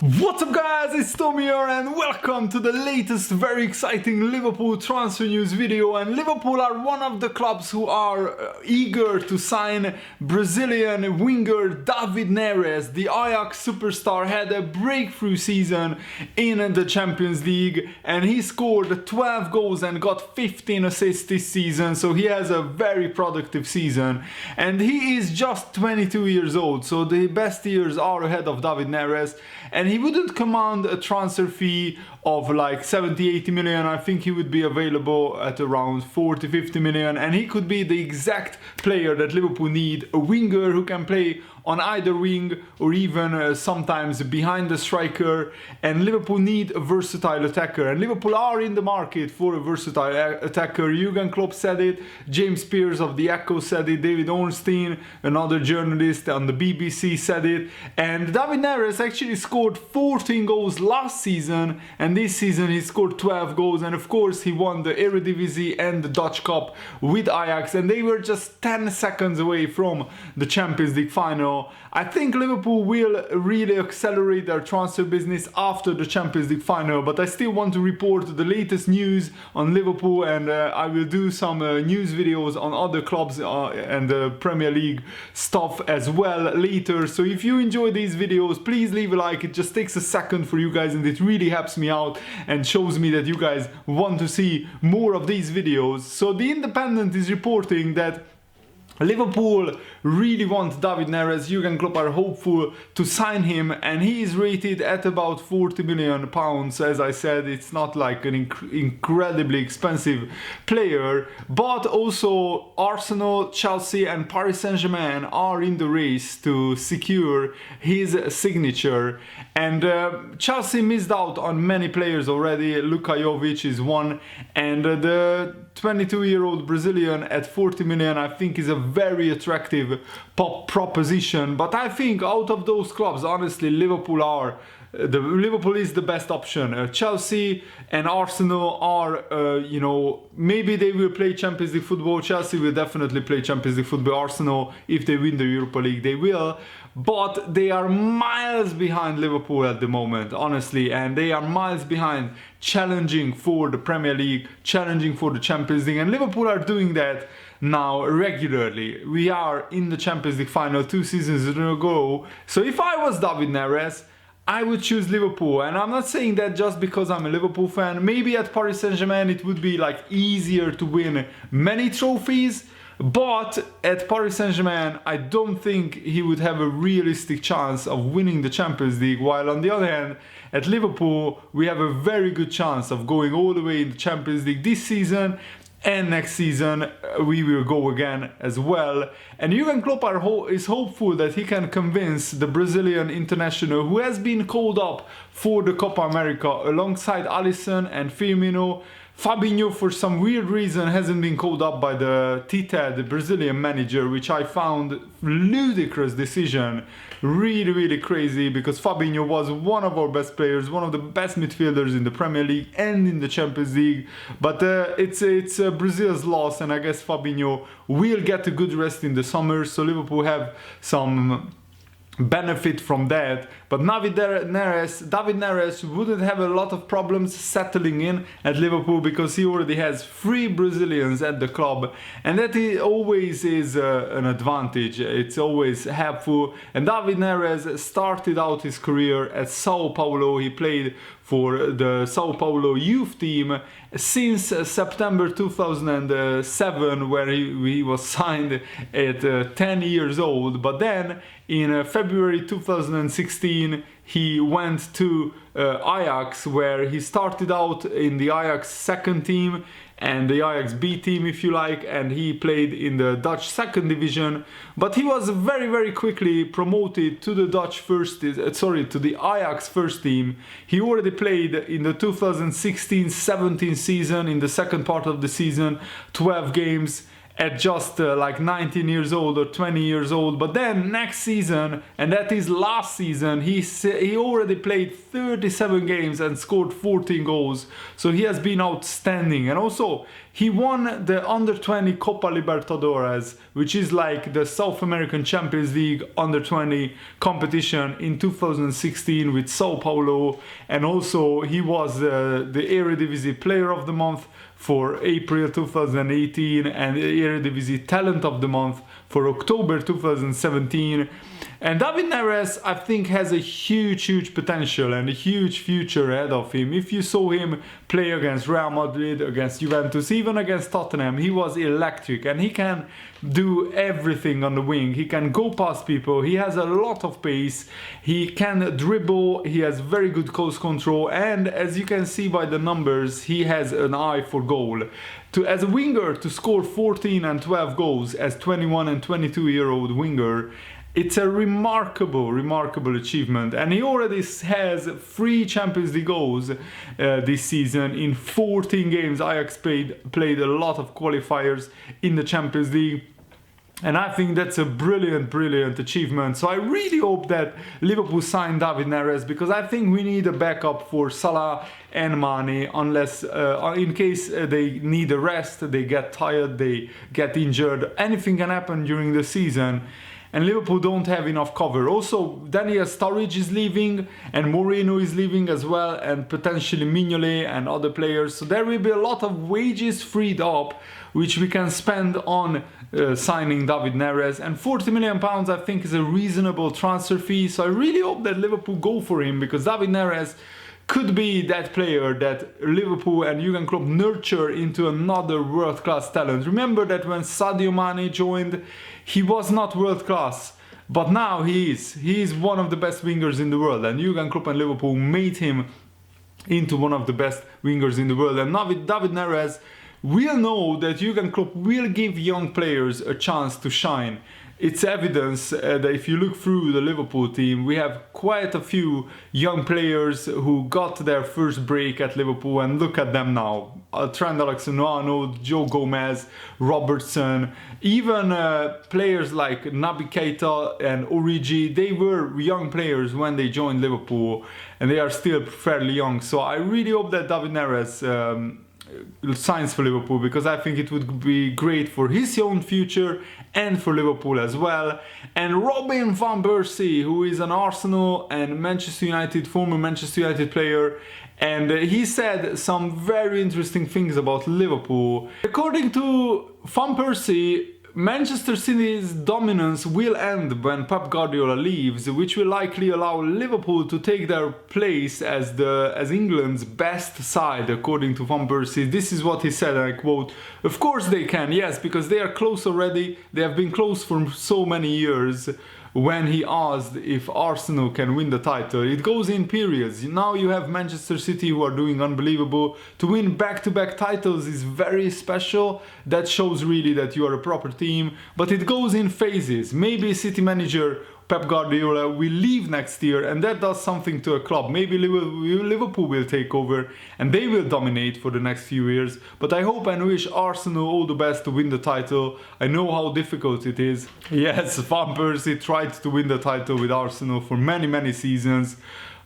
What's up guys, it's Tommy here and welcome to the latest very exciting Liverpool transfer news video. And Liverpool are one of the clubs who are eager to sign Brazilian winger David Neres. The Ajax superstar had a breakthrough season in the Champions League and he scored 12 goals and got 15 assists this season, so he has a very productive season. And he is just 22 years old, so the best years are ahead of David Neres. And he wouldn't command a transfer fee of like 70-80 million. I think he would be available at around 40-50 million, and he could be the exact player that Liverpool need, a winger who can play on either wing or even sometimes behind the striker. And Liverpool need a versatile attacker, and Liverpool are in the market for a versatile attacker. Jurgen Klopp said it, James Pearce of the Echo said it, David Ornstein, another journalist on the BBC, said it. And David Neres actually scored 14 goals last season, and this season he scored 12 goals. And of course he won the Eredivisie and the Dutch Cup with Ajax, and they were just 10 seconds away from the Champions League final. I think Liverpool will really accelerate their transfer business after the Champions League final, but I still want to report the latest news on Liverpool, and I will do some news videos on other clubs and the Premier League stuff as well later. So if you enjoy these videos, please leave a like. It just takes a second for you guys and it really helps me out and shows me that you guys want to see more of these videos. So The Independent is reporting that Liverpool really want David Neres. Jurgen Klopp are hopeful to sign him, and he is rated at about 40 million pounds. As I said, it's not like an incredibly expensive player, but also Arsenal, Chelsea and Paris Saint-Germain are in the race to secure his signature. And Chelsea missed out on many players already. Luka Jovic is one, and the 22-year-old Brazilian at 40 million I think is a very attractive proposition. But I think out of those clubs, honestly, Liverpool is the best option. Chelsea and Arsenal are, maybe they will play Champions League football. Chelsea will definitely play Champions League football. Arsenal, if they win the Europa League, they will. But they are miles behind Liverpool at the moment, honestly, and they are miles behind challenging for the Premier League, challenging for the Champions League, and Liverpool are doing that now regularly. We are in the Champions League final 2 seasons in a row. So if I was David Neres, I would choose Liverpool. And I'm not saying that just because I'm a Liverpool fan. Maybe at Paris Saint-Germain it would be like easier to win many trophies, but at Paris Saint-Germain I don't think he would have a realistic chance of winning the Champions League, while on the other hand at Liverpool we have a very good chance of going all the way in the Champions League this season, and next season we will go again as well. And Jurgen Klopp is hopeful that he can convince the Brazilian international, who has been called up for the Copa America alongside Alisson and Firmino. Fabinho, for some weird reason, hasn't been called up by the Tite, the Brazilian manager, which I found ludicrous decision. Really, really crazy, because Fabinho was one of our best players, one of the best midfielders in the Premier League and in the Champions League. But it's Brazil's loss, and I guess Fabinho will get a good rest in the summer, so Liverpool have some benefit from that. But David Neres wouldn't have a lot of problems settling in at Liverpool, because he already has 3 Brazilians at the club, and that always is an advantage. It's always helpful. And David Neres started out his career at Sao Paulo. He played for the Sao Paulo youth team since September 2007, where he was signed at 10 years old. But then in February 2016 he went to Ajax, where he started out in the Ajax second team and the Ajax B team, if you like, and he played in the Dutch second division. But he was very, very quickly promoted to the to the Ajax first team. He already played in the 2016-17 season, in the second part of the season, 12 games. at just like 19 years old or 20 years old. But then next season, and that is last season, he already played 37 games and scored 14 goals. So he has been outstanding. And also he won the under-20 Copa Libertadores, which is like the South American Champions League under-20 competition in 2016 with Sao Paulo. And also he was the Eredivisie Player of the Month for April 2018 and the Eredivisie Talent of the Month for October 2017. And David Neres, I think, has a huge potential and a huge future ahead of him. If you saw him play against Real Madrid, against Juventus, even against Tottenham, he was electric, and he can do everything on the wing. He can go past people, he has a lot of pace, he can dribble, he has very good close control, and as you can see by the numbers, he has an eye for goal. As a winger, to score 14 and 12 goals as 21 and 22-year-old winger, it's a remarkable achievement. And he already has 3 Champions League goals this season in 14 games. Ajax played a lot of qualifiers in the Champions League. And I think that's a brilliant achievement. So I really hope that Liverpool sign David Neres, because I think we need a backup for Salah and Mane, unless in case they need a rest, they get tired, they get injured. Anything can happen during the season. And Liverpool don't have enough cover. Also, Daniel Sturridge is leaving, and Moreno is leaving as well, and potentially Mignolet and other players. So there will be a lot of wages freed up, which we can spend on signing David Neres. And £40 million, I think, is a reasonable transfer fee. So I really hope that Liverpool go for him, because David Neres could be that player that Liverpool and Jurgen Klopp nurture into another world-class talent. Remember that when Sadio Mane joined, he was not world-class, but now he is. He is one of the best wingers in the world, and Jurgen Klopp and Liverpool made him into one of the best wingers in the world. And now with David Neres, we'll know that Jurgen Klopp will give young players a chance to shine. It's evidence that if you look through the Liverpool team, we have quite a few young players who got their first break at Liverpool, and look at them now. Trent Alexander-Arnold, Joe Gomez, Robertson, even players like Naby Keita and Origi, they were young players when they joined Liverpool, and they are still fairly young. So I really hope that David Neres signs for Liverpool, because I think it would be great for his own future and for Liverpool as well. And Robin van Persie, who is an Arsenal and former Manchester United player, and he said some very interesting things about Liverpool. According to Van Persie, Manchester City's dominance will end when Pep Guardiola leaves, which will likely allow Liverpool to take their place as England's best side, according to Van Persie. This is what he said, and I quote, "Of course they can, yes, because they are close already. They have been close for so many years." When he asked if Arsenal can win the title, it goes in periods. Now you have Manchester City, who are doing unbelievable. To win back-to-back titles is very special. That shows really that you are a proper team, but it goes in phases. Maybe City manager Pep Guardiola will leave next year, and that does something to a club. Maybe Liverpool will take over and they will dominate for the next few years. But I hope and wish Arsenal all the best to win the title. I know how difficult it is. Yes, Van Persie tried to win the title with Arsenal for many seasons,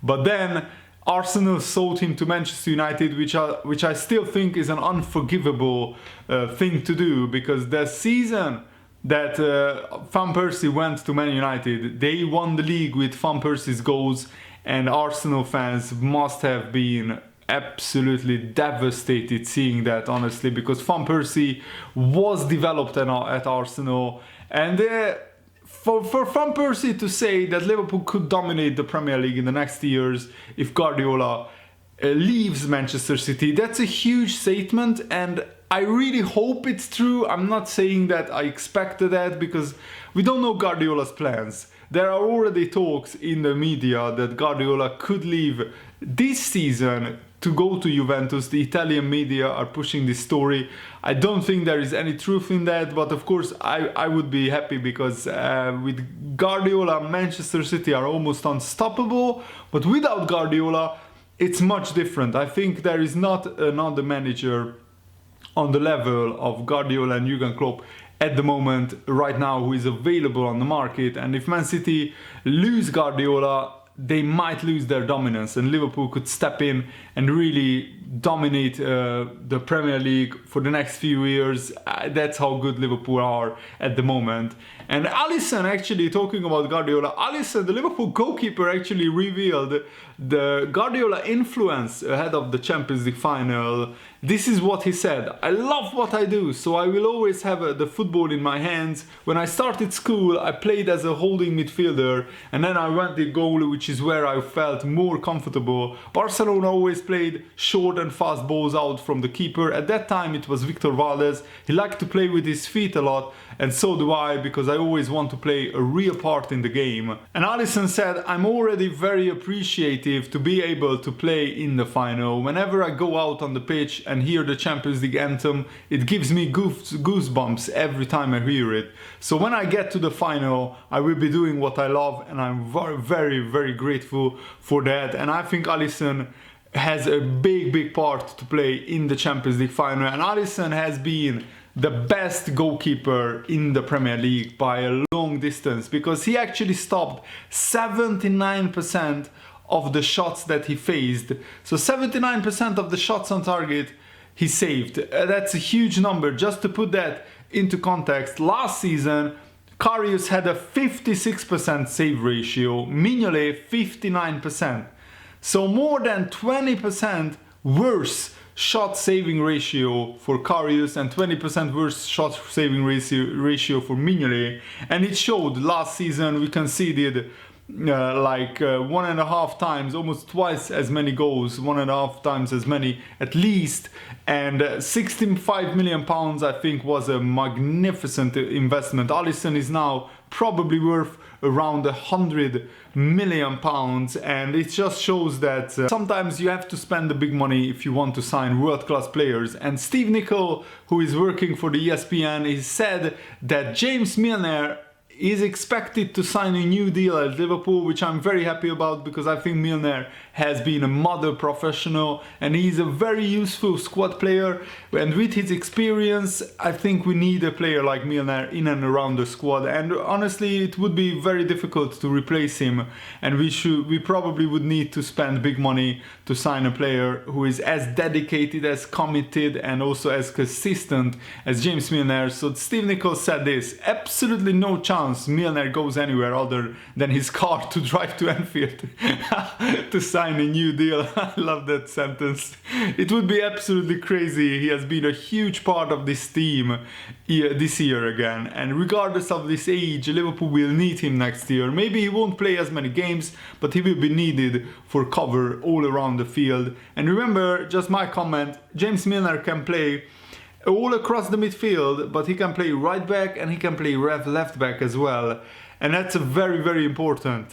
but then Arsenal sold him to Manchester United, which I still think is an unforgivable thing to do, because the season that Van Persie went to Man United, they won the league with Van Persie's goals, and Arsenal fans must have been absolutely devastated seeing that, honestly, because Van Persie was developed at Arsenal, and for Van Persie to say that Liverpool could dominate the Premier League in the next years if Guardiola leaves Manchester City, that's a huge statement, and I really hope it's true. I'm not saying that I expected that, because we don't know Guardiola's plans. There are already talks in the media that Guardiola could leave this season to go to Juventus. The Italian media are pushing this story. I don't think there is any truth in that, but of course I would be happy, because with Guardiola, Manchester City are almost unstoppable, but without Guardiola it's much different. I think there is not another manager on the level of Guardiola and Jurgen Klopp at the moment right now who is available on the market. And if Man City lose Guardiola, they might lose their dominance, and Liverpool could step in and really dominate the Premier League for the next few years. That's how good Liverpool are at the moment. And Alisson, actually, talking about Guardiola, Alisson, the Liverpool goalkeeper, actually revealed the Guardiola influence ahead of the Champions League final. This is what he said: "I love what I do, so I will always have the football in my hands. When I started school, I played as a holding midfielder, and then I went to goal, which is where I felt more comfortable. Barcelona always played short and fast balls out from the keeper. At that time, it was Victor Valdez. He liked to play with his feet a lot, and so do I, because I always want to play a real part in the game." And Alisson said, "I'm already very appreciative to be able to play in the final. Whenever I go out on the pitch and hear the Champions League anthem, it gives me goosebumps every time I hear it. So when I get to the final, I will be doing what I love, and I'm very, very grateful for that." And I think Alisson has a big part to play in the Champions League final. And Alisson has been the best goalkeeper in the Premier League by a long distance, because he actually stopped 79% of the shots that he faced. So 79% of the shots on target he saved. That's a huge number. Just to put that into context, last season Karius had a 56% save ratio, Mignolet 59%. So more than 20% worse shot saving ratio for Karius and 20% worse shot saving ratio for Mignolet. And it showed last season. We conceded 1.5 times, almost twice as many goals, 1.5 times as many at least. And 65 million pounds, I think, was a magnificent investment. Alisson is now probably worth around 100 million pounds, and it just shows that sometimes you have to spend the big money if you want to sign world-class players. And Steve Nicol, who is working for the ESPN, he said that James Milner is expected to sign a new deal at Liverpool, which I'm very happy about, because I think Milner has been a mother professional and he's a very useful squad player. And with his experience, I think we need a player like Milner in and around the squad. And honestly, it would be very difficult to replace him. And we probably would need to spend big money to sign a player who is as dedicated, as committed, and also as consistent as James Milner. So Steve Nicol said this: absolutely no chance Milner goes anywhere other than his car to drive to Anfield to sign a new deal. I love that sentence. It would be absolutely crazy. He has been a huge part of this team this year again, and regardless of this age, Liverpool will need him next year. Maybe he won't play as many games, but he will be needed for cover all around the field. And remember, just my comment, James Milner can play all across the midfield, but he can play right back and he can play left back as well. And that's very, very important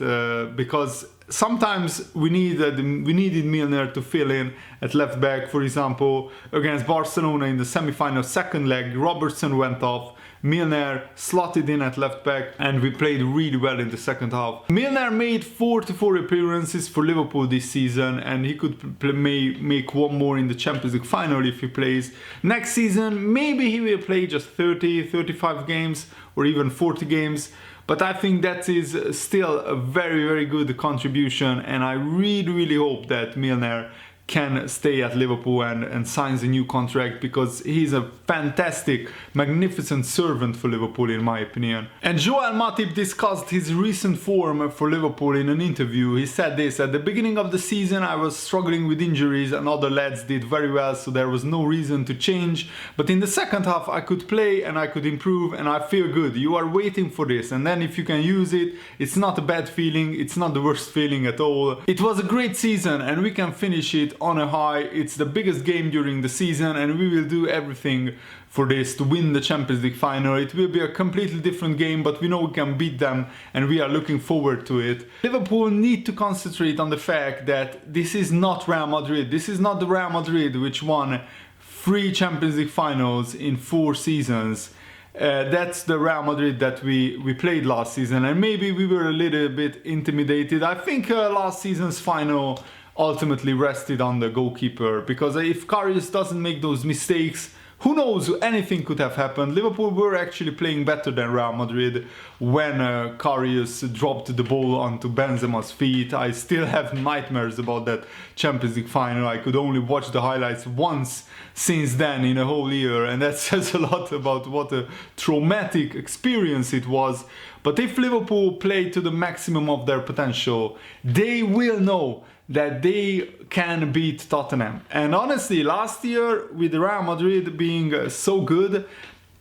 because sometimes we needed Milner to fill in at left back. For example, against Barcelona in the semi-final second leg, Robertson went off, Milner slotted in at left back, and we played really well in the second half. Milner made 44 appearances for Liverpool this season, and he could make one more in the Champions League final if he plays. Next season, maybe he will play just 30, 35 games or even 40 games. But I think that is still a very, very good contribution, and I really, really hope that Milner can stay at Liverpool and signs a new contract, because he's a fantastic, magnificent servant for Liverpool in my opinion. And Joel Matip discussed his recent form for Liverpool in an interview. He said this: at the beginning of the season I was struggling with injuries and other lads did very well, so there was no reason to change. But in the second half I could play and I could improve, and I feel good. You are waiting for this, and then if you can use it, it's not a bad feeling, it's not the worst feeling at all. It was a great season and we can finish it on a high. It's the biggest game during the season, and we will do everything for this to win the Champions League final. It will be a completely different game, but we know we can beat them and we are looking forward to it. Liverpool need to concentrate on the fact that this is not Real Madrid. This is not the Real Madrid which won 3 Champions League finals in 4 seasons. That's the Real Madrid that we played last season, and maybe we were a little bit intimidated. I think last season's final ultimately rested on the goalkeeper, because if Karius doesn't make those mistakes who knows, anything could have happened. Liverpool were actually playing better than Real Madrid when Karius dropped the ball onto Benzema's feet. I still have nightmares about that Champions League final. I could only watch the highlights once since then in a whole year, and that says a lot about what a traumatic experience it was. But if Liverpool play to the maximum of their potential, they will know that they can beat Tottenham. And honestly, last year with Real Madrid being so good,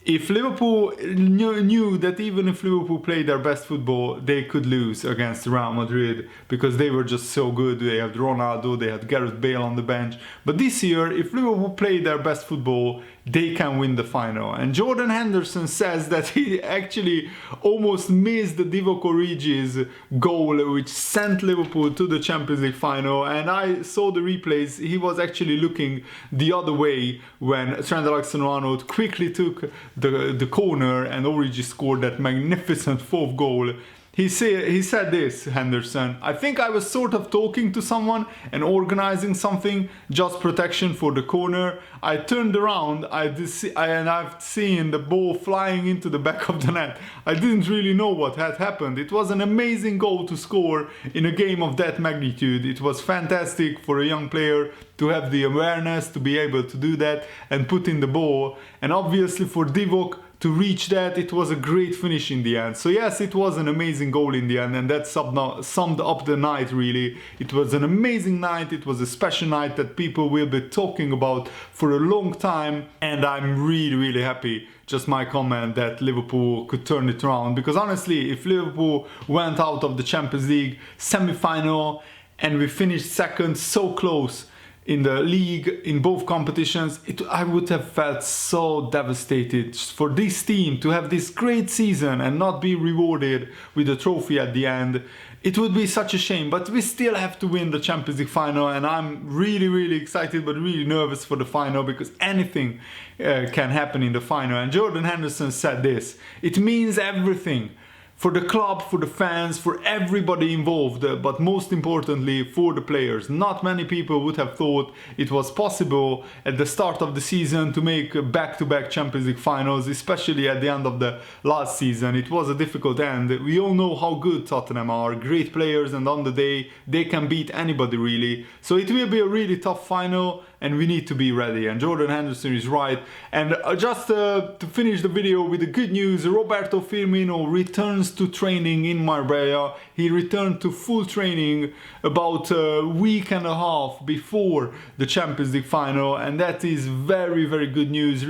if Liverpool knew that even if Liverpool played their best football, they could lose against Real Madrid because they were just so good. They had Ronaldo, they had Gareth Bale on the bench. But this year, if Liverpool played their best football, they can win the final. And Jordan Henderson says that he actually almost missed the Divock Origi's goal, which sent Liverpool to the Champions League final. And I saw the replays. He was actually looking the other way when Trent Alexander-Arnold quickly took the corner and Origi scored that magnificent fourth goal. He said this, Henderson: "I think I was sort of talking to someone and organizing something, just protection for the corner. I turned around and I've seen the ball flying into the back of the net. I didn't really know what had happened. It was an amazing goal to score in a game of that magnitude. It was fantastic for a young player to have the awareness to be able to do that and put in the ball. And obviously for Divock to reach that, it was a great finish in the end." So yes, it was an amazing goal in the end, and that summed up the night really. It was an amazing night, it was a special night that people will be talking about for a long time, and I'm really happy, just my comment, that Liverpool could turn it around. Because honestly, if Liverpool went out of the Champions League semi-final and we finished second, so close in the league, in both competitions, I would have felt so devastated for this team to have this great season and not be rewarded with a trophy at the end. It would be such a shame, but we still have to win the Champions League final, and I'm really excited but really nervous for the final because anything can happen in the final. And Jordan Henderson said this: "It means everything. For the club, for the fans, for everybody involved, but most importantly for the players. Not many people would have thought it was possible at the start of the season to make back-to-back Champions League finals, especially at the end of the last season. It was a difficult end. We all know how good Tottenham are, great players, and on the day they can beat anybody really. So it will be a really tough final, and we need to be ready." And Jordan Henderson is right. And just to finish the video with the good news, Roberto Firmino returns to training in Marbella. He returned to full training about a week and a half before the Champions League final, and that is very good news.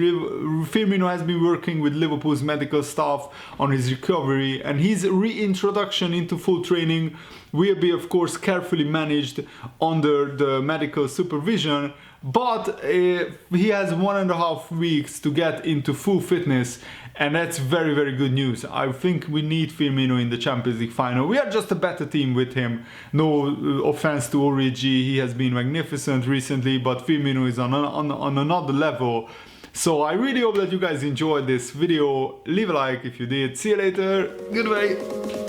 Firmino has been working with Liverpool's medical staff on his recovery, and his reintroduction into full training will be of course carefully managed under the medical supervision. But he has 1.5 weeks to get into full fitness, and that's very good news. I think we need Firmino in the Champions League final. We are just a better team with him. No offense to Origi, he has been magnificent recently, but Firmino is on another level. So I really hope that you guys enjoyed this video. Leave a like if you did. See you later. Goodbye.